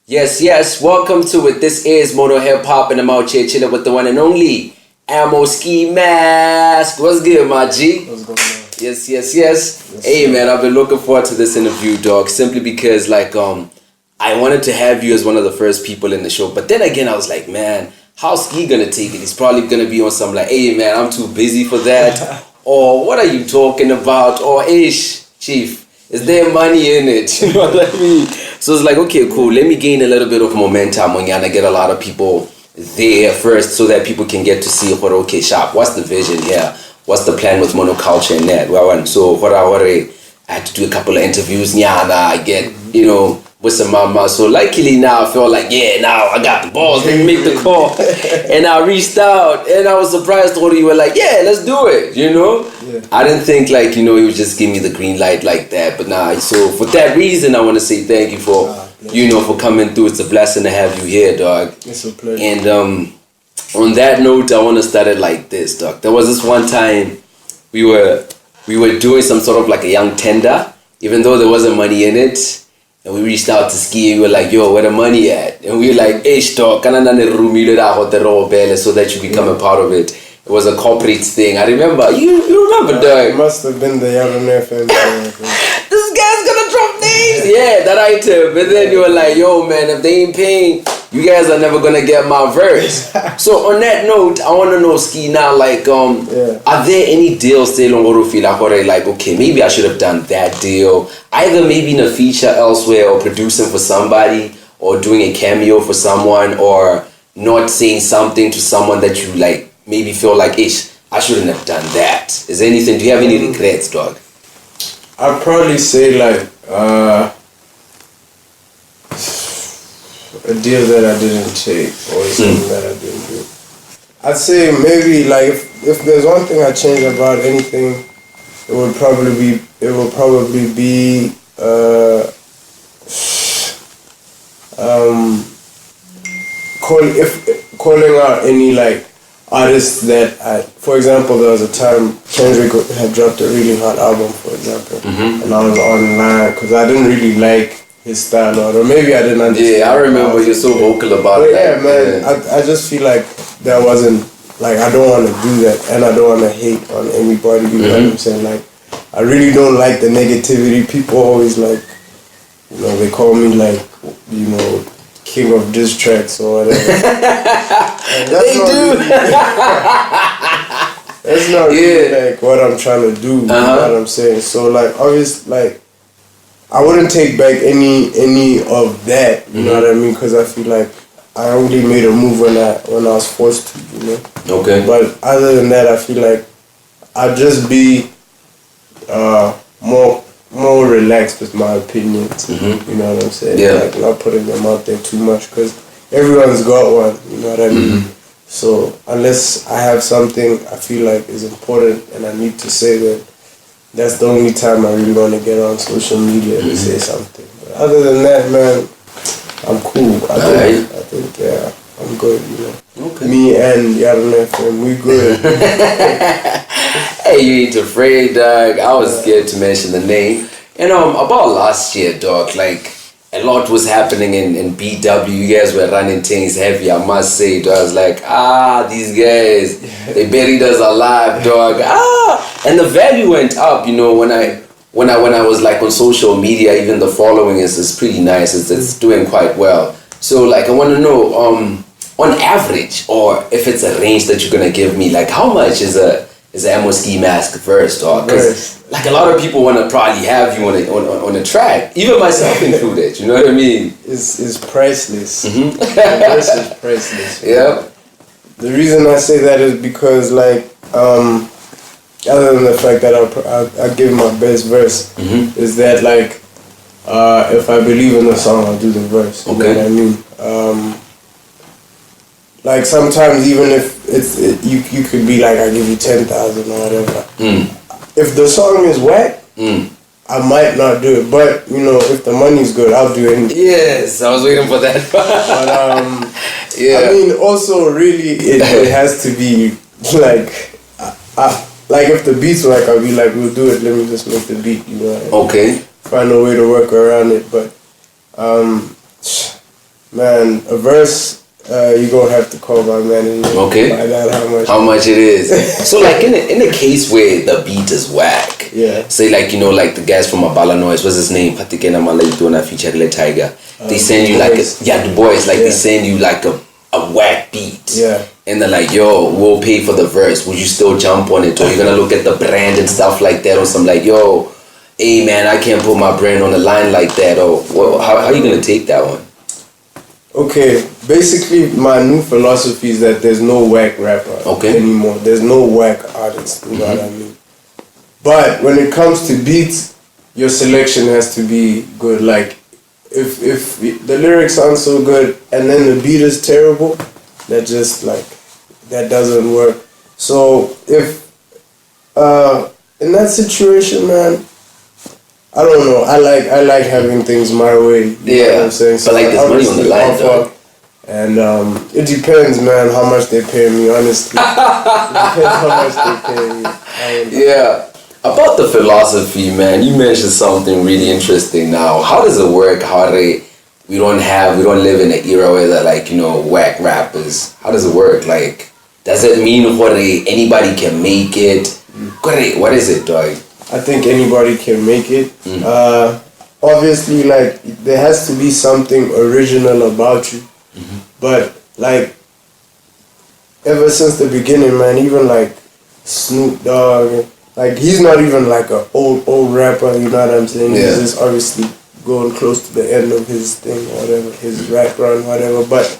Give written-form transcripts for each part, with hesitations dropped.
Yes, yes. Welcome to it. This is Mono Hip Hop, and I'm out here chilling with the one and only Ammo Ski Mask. What's good, my G? What's going on? Yes, yes, yes. Hey, sir. man, I've been looking forward to this interview, dog. Simply because, I wanted to have you as one of the first people in the show. But then again, I was like, man, how's Ski gonna take it? He's probably gonna be on some like, hey, man, I'm too busy for that. Or what are you talking about? Or ish, chief. Is there money in it? You know what I mean? So it's like, okay, cool. Let me gain a little bit of momentum and get a lot of people there first so that people can get to see, okay, sharp, what's the vision here? What's the plan with monoculture and that? So I had to do a couple of interviews. I get, with some mama. So luckily now I feel like, yeah, now I got the balls. Let me make the call. And I reached out and I was surprised when you were like, yeah, let's do it, Yeah. I didn't think he would just give me the green light like that. But nah, so for that reason, I want to say thank you for, for coming through. It's a blessing to have you here, dog. It's a pleasure. And on that note, I want to start it like this, dog. There was this one time we were doing some sort of like a young tender, even though there wasn't money in it. And we reached out to Ski and we were like, yo, where the money at? And we were like, hey, dog, so that you become a part of it. It was a corporate thing. I remember. You remember, dog? It must have been the Yellow FM. This guy's gonna drop names. Yeah, that item. And then you were like, yo, man, if they ain't paying, you guys are never gonna get my verse. So on that note, I wanna know, Ski, now, are there any deals still on Orofi like, okay, maybe I should have done that deal, either maybe in a feature elsewhere or producing for somebody or doing a cameo for someone or not saying something to someone that you like maybe feel like, ish, I shouldn't have done that. Is there anything, do you have any regrets, dog? I'd probably say a deal that I didn't take or something that I didn't do. I'd say maybe if there's one thing I change about anything, it would probably be calling out any artists that for example, there was a time Kendrick had dropped a really hot album, for example, and I was online because I didn't really like his style or maybe I didn't understand. Yeah, I remember you're so vocal about it. Yeah, man, I just feel like that wasn't, I don't want to do that and I don't want to hate on anybody, you know what I'm saying? I really don't like the negativity. People always they call me king of diss tracks or whatever. They do. That's not really what I'm trying to do, you know what I'm saying? So obviously I wouldn't take back any of that, you know what I mean? Because I feel like I only made a move when I was forced to, you know? Okay. But other than that, I feel like I'd just be more relaxed with my opinions, you know what I'm saying? Yeah. Not putting them out there too much because everyone's got one, you know what I mean? So unless I have something I feel like is important and I need to say that, that's the only time I really want to get on social media to say something. But other than that, man, I'm cool. I think I'm good, you know. Okay. Me and Yalon FM, we good. Hey, you ain't afraid, dog. I was scared to mention the name. About last year, dog, a lot was happening in BW. You guys were running things heavy, I must say. Dog. I was like, these guys, they buried us alive, dog. And the value went up, when I was on social media. Even the following is pretty nice. It's doing quite well. So I want to know, on average, or if it's a range that you're gonna give me, how much is a Ammo Ski Mask verse, dog? Because a lot of people want to probably have you on a track, even myself included. You know what I mean? It's priceless. The verse is priceless. Yeah. The reason I say that is because other than the fact that I give my best verse, is that if I believe in the song, I'll do the verse. You know what I mean? Sometimes even if you could be I give you 10,000 or whatever. If the song is whack, I might not do it. But if the money's good, I'll do anything. Yes, I was waiting for that. But I mean, also really, it has to be if the beats whack, I'll be we'll do it. Let me just make the beat. You know. Okay. Find a way to work around it, but Man, a verse, you gonna have to call my manager. Okay. Find out how much it is. So like in a case where the beat is whack, yeah. Say like like the guys from Abala Noise, what's his name? Patikena Malaitona featured Le Tiger. They send you like the boys, like they send you like a whack beat. Yeah. And they're like, yo, we'll pay for the verse. Would you still jump on it? Or you're gonna look at the brand and stuff like that, or some like, yo, hey man, I can't put my brand on the line like that, or well, how are you gonna take that one? Okay, basically my new philosophy is that there's no whack rapper anymore. There's no whack artist, you know what I mean? But when it comes to beats, your selection has to be good. Like, if the lyrics aren't so good and then the beat is terrible, that just like, that doesn't work. So if, in that situation, man, I don't know. I like having things my way. You know what I'm saying? So but like there's money on the line, though. And it depends, man, how much they pay me. Honestly, it depends how much they pay me. Yeah. About the philosophy, man, you mentioned something really interesting. Now, how does it work? We don't live in an era where they're like, whack rappers. How does it work? Like, does it mean anybody can make it? What is it, dog? I think anybody can make it. Obviously, like, there has to be something original about you. But, like, ever since the beginning, man, even, like, Snoop Dogg, like, he's not even, like, an old rapper, you know what I'm saying? Yeah. He's just obviously going close to the end of his thing, or whatever, his rap run, whatever. But,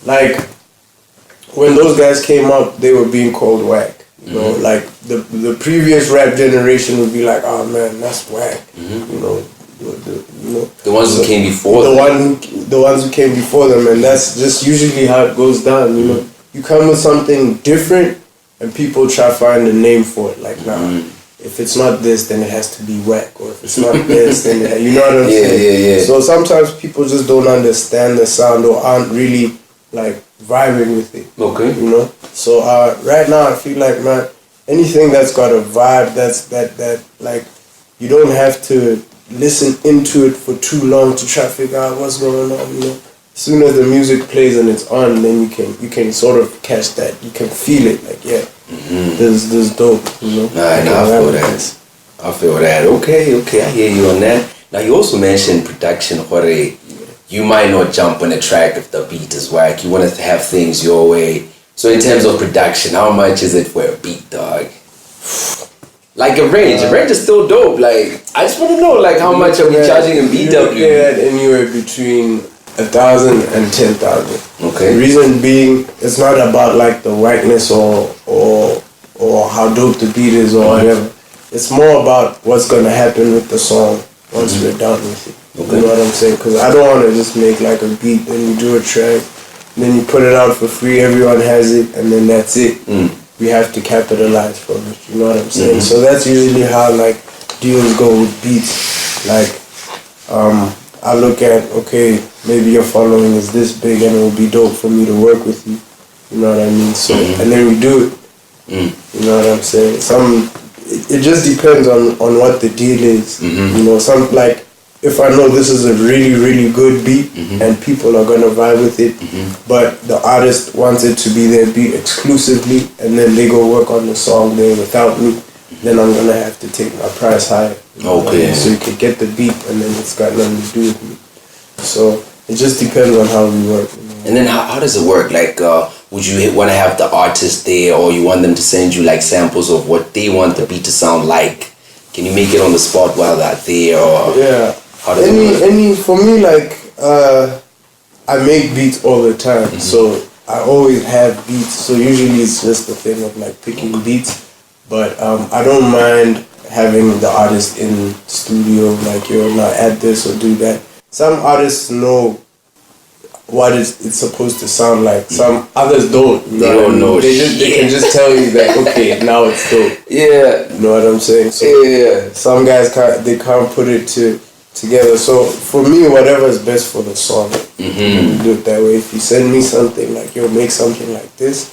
like, when those guys came up, they were being called whack. You know, like the previous rap generation would be like, oh man, that's whack. You know, the ones who came before the ones who came before them, and that's just usually how it goes down. You know, you come with something different, and people try to find a name for it. Like, nah, if it's not this, then it has to be whack, or if it's not this, then you know what I'm saying? Yeah. So sometimes people just don't understand the sound or aren't really like vibing with it. Okay. You know? So right now I feel like, man, anything that's got a vibe that like you don't have to listen into it for too long to try to figure out what's going on, you know. As soon as the music plays and it's on, then you can sort of catch that. You can feel it, like, yeah, this is dope, you know. I feel that. I feel that. Okay, I hear you on that. Now you also mentioned production, Jorge. You might not jump on a track if the beat is whack. You want to have things your way. So in terms of production, how much is it for a beat, dog? Like a range is still dope. Like, I just want to know, like, how much are we charging in BW? You're looking at anywhere between 1,000 and 10,000. Okay. The reason being, it's not about like the whackness or how dope the beat is or whatever. It's more about what's gonna happen with the song once we're done with it. Okay. You know what I'm saying? Because I don't want to just make like a beat, then you do a track, then you put it out for free, everyone has it, and then that's it. We have to capitalize from it. You know what I'm saying? So that's usually how like deals go with beats. Like, I look at, okay, maybe your following is this big and it would be dope for me to work with you. You know what I mean? So, and then we do it. You know what I'm saying? It just depends on what the deal is. You know, like, if I know this is a really, really good beat and people are gonna vibe with it, but the artist wants it to be their beat exclusively and then they go work on the song there without me, then I'm gonna have to take my price higher. Okay. So you can get the beat and then it's got nothing to do with me. So it just depends on how we work. You know? And then how does it work? Like, would you want to have the artist there, or you want them to send you like samples of what they want the beat to sound like? Can you make it on the spot while they're there, or yeah? How does it work? For me, like, I make beats all the time, so I always have beats. So usually it's just the thing of like picking beats, but I don't mind having the artist in studio, like, you're not add this or do that. Some artists know what it's supposed to sound like. Some others don't. You know, they don't know. They can just tell you that, okay, now it's dope. Yeah. You know what I'm saying? So yeah. Some guys can't put it together. So for me, whatever is best for the song, we do it that way. If you send me something like, yo, make something like this,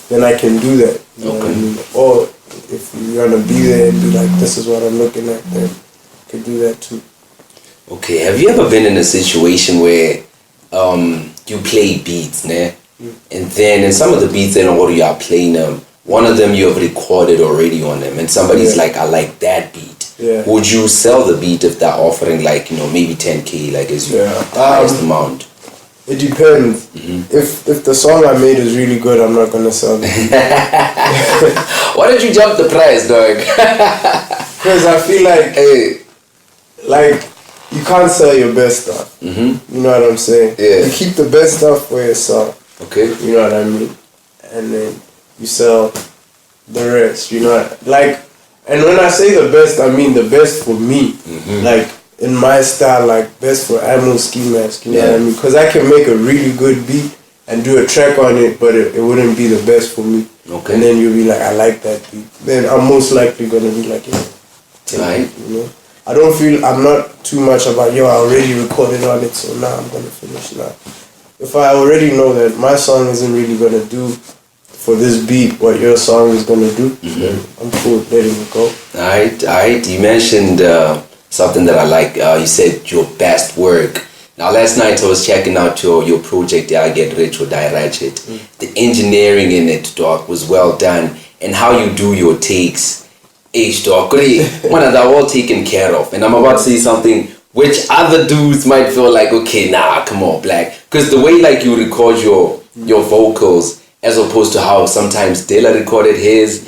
then I can do that. You know what I mean? Or if you're gonna be there and be like, this is what I'm looking at, then you can do that too. Okay, have you ever been in a situation where you play beats, ne? And then in some of the beats, then what you are playing them, one of them you have recorded already on them, and somebody's like, I like that beat. Yeah. Would you sell the beat if they're offering like, maybe 10K, like as your highest amount? It depends. If the song I made is really good, I'm not gonna sell it. Why don't you jump the price, dog? Because I feel like, Hey. like, you can't sell your best stuff. You know what I'm saying? Yeah. You keep the best stuff for yourself. Okay. You know what I mean? And then you sell the rest. You know, like, and when I say the best, I mean the best for me. Like, in my style, like, best for Ammo Ski Mask. You know what I mean? Because I can make a really good beat and do a track on it, but it wouldn't be the best for me. Okay. And then you'll be like, I like that beat. Then I'm most likely gonna be like, yeah. Right. You know? I'm not too much about, I already recorded on it, so now I'm gonna finish now. If I already know that my song isn't really gonna do for this beat what your song is gonna do, then I'm cool letting it go. Alright. You mentioned something that I like. You said your best work. Now, last night I was checking out your project, I Get Rich or Die Ratchet. The engineering in it, dog, was well done. And how you do your takes, dog, they're all taken care of. And I'm about to say something which other dudes might feel like, okay, nah, come on, Black. Because the way like you record your vocals, as opposed to how sometimes Dilla recorded his,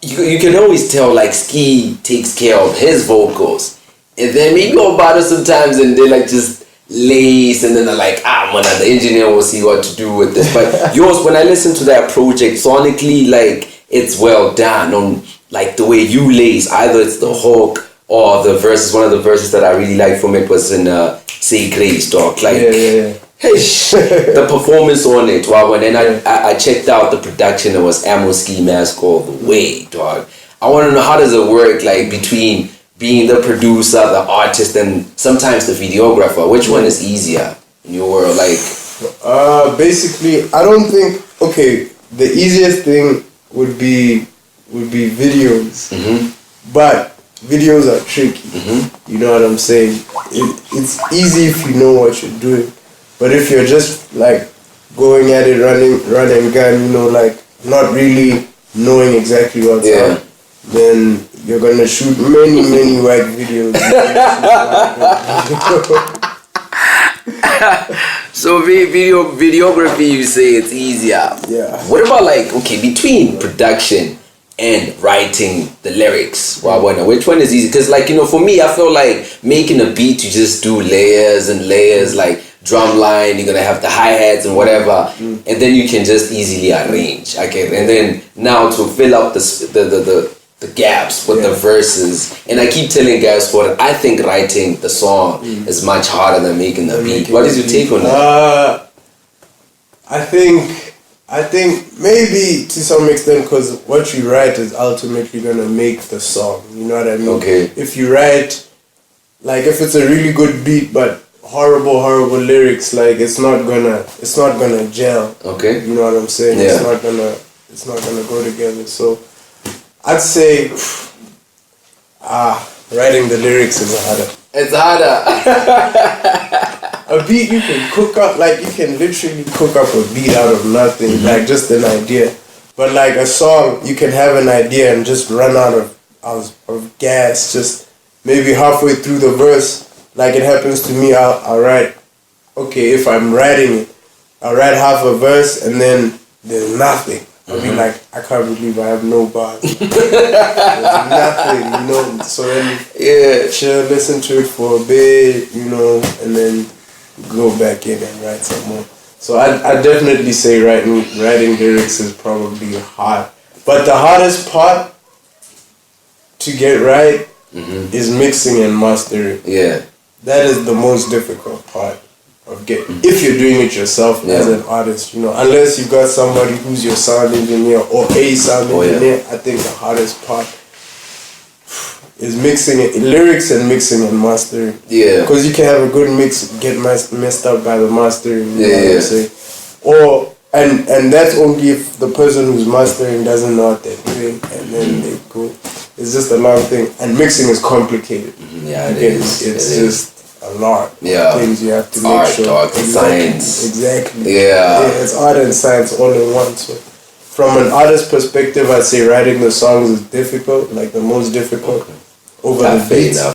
you can always tell like Ski takes care of his vocals. And then maybe Obata sometimes and they like just lace and then they're like, man, the engineer will see what to do with this. But yours, when I listen to that project, sonically, like, it's well done on like the way you lace. Either it's the hook or the verses. One of the verses that I really liked from it was in Say Grace, dog. Like, hey, the performance on it. Wow, and then I checked out the production. It was Ammo Ski Mask all the way, dog. I want to know, how does it work, like, between being the producer, the artist, and sometimes the videographer? Which one is easier in your world? Like, basically, I don't think, okay, the easiest thing would be videos, but videos are tricky. You know what I'm saying? It's easy if you know what you're doing, but if you're just like going at it, running gun, you know, like not really knowing exactly what's up, then you're gonna shoot many white videos. So videography, you say it's easier. Yeah. What about like, okay, between production and writing the lyrics? Which one is easy? Because like, for me, I feel like making a beat, you just do layers and layers, like drum line, you're gonna have the hi-hats and whatever, and then you can just easily arrange. Okay, and then now to fill up the gaps with the verses, and I keep telling guys, I think writing the song is much harder than making the beat. What is your take on that? I think maybe to some extent, because what you write is ultimately gonna make the song. You know what I mean? Okay. If you write, like, if it's a really good beat but horrible lyrics, like it's not gonna gel. Okay. You know what I'm saying? Yeah. It's not gonna go together. So I'd say, writing the lyrics is harder. It's harder. A beat you can cook up, like you can literally cook up a beat out of nothing, like just an idea. But like a song, you can have an idea and just run out of gas, just maybe halfway through the verse. Like it happens to me, I'll write, okay, if I'm writing it, I'll write half a verse and then there's nothing. I'll be like, I can't believe I have no bars. There's nothing, So then chill, listen to it for a bit, and then go back in and write some more. So I definitely say writing lyrics is probably hard. But the hardest part to get right is mixing and mastering. Yeah. That is the most difficult part of getting, if you're doing it yourself as an artist, unless you got somebody who's your sound engineer or a sound engineer. I think the hardest part is mixing it, lyrics and mixing and mastering. Yeah. Because you can have a good mix, get messed up by the mastering. You know what I'm saying? And that's only if the person who's mastering doesn't know what they're doing, and then they go. It's just a long thing, and mixing is complicated. Yeah, it is. It's just a lot Yeah. of things you have to make Art, sure. dog, science. Exactly. Yeah. It's art and science all in one. So from an artist perspective, I'd say writing the songs is difficult, like the most difficult over the Fair beats. enough.